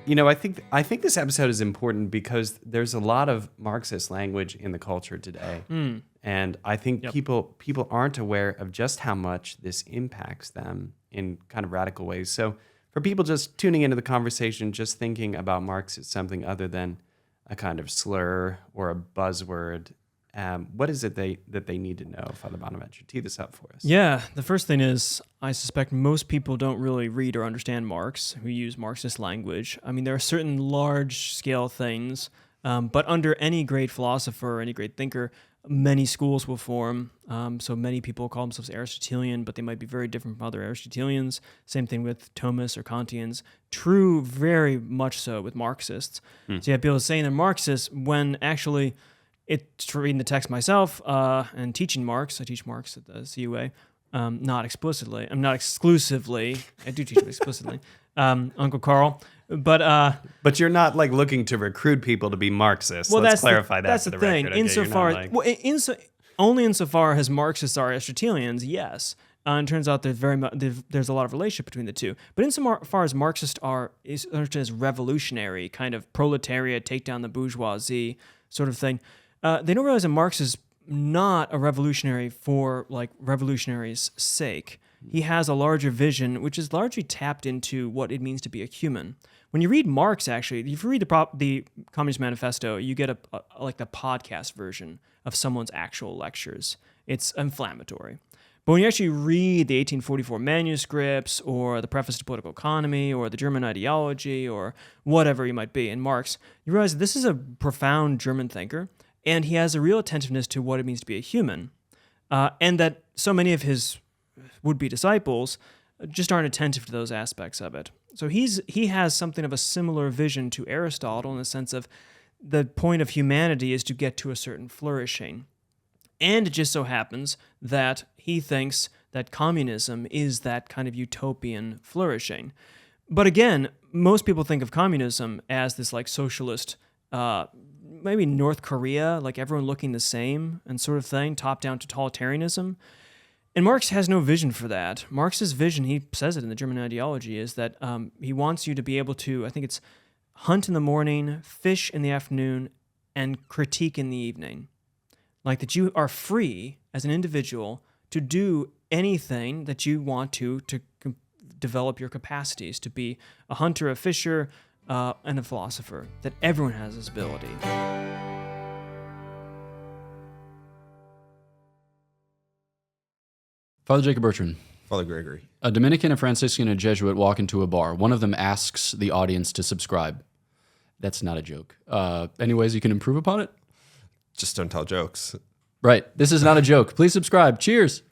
I think this episode is important because there's a lot of Marxist language in the culture today, and I think people aren't aware of just how much this impacts them in kind of radical ways. So for people just tuning into the conversation, just thinking about Marx as something other than a kind of slur or a buzzword, what is it that they need to know? Father Bonaventure, tee this up for us. Yeah, the first thing is, I suspect most people don't really read or understand Marx who use Marxist language. I mean, there are certain large-scale things, but under any great philosopher or any great thinker, many schools will form. So many people call themselves Aristotelian, but they might be very different from other Aristotelians. Same thing with Thomists or Kantians. True, very much so with Marxists. So you have people saying they're Marxists when actually... It's reading the text myself and teaching Marx. I teach Marx at the CUA, not explicitly. I'm not exclusively. I do teach him explicitly. Uncle Carl, but you're not like looking to recruit people to be Marxists. Well, let's clarify that. That's the thing. Record. Insofar, only insofar as Marxists are Aristotelians, yes. And it turns out there's a lot of relationship between the two. But insofar as Marxists are understood as revolutionary, kind of proletariat, take down the bourgeoisie sort of thing. They don't realize that Marx is not a revolutionary for like revolutionary's sake. He has a larger vision, which is largely tapped into what it means to be a human. When you read Marx, actually, if you read the Communist Manifesto, you get like the podcast version of someone's actual lectures. It's inflammatory. But when you actually read the 1844 manuscripts or the Preface to Political Economy or the German Ideology or whatever you might be in Marx, you realize this is a profound German thinker. And he has a real attentiveness to what it means to be a human, and that so many of his would-be disciples just aren't attentive to those aspects of it. So he has something of a similar vision to Aristotle in the sense of the point of humanity is to get to a certain flourishing. And it just so happens that he thinks that communism is that kind of utopian flourishing. But again, most people think of communism as this like socialist maybe North Korea, like everyone looking the same and sort of thing, top-down totalitarianism. And Marx has no vision for that. Marx's vision, he says it in the German Ideology, is that he wants you to be able to, I think it's hunt in the morning, fish in the afternoon, and critique in the evening. Like that you are free as an individual to do anything that you want to develop your capacities, to be a hunter, a fisher, and a philosopher, that everyone has this ability. Father Jacob Bertrand. Father Gregory. A Dominican, a Franciscan, and a Jesuit walk into a bar. One of them asks the audience to subscribe. That's not a joke. Any ways you can improve upon it? Just don't tell jokes. Right. This is not a joke. Please subscribe. Cheers.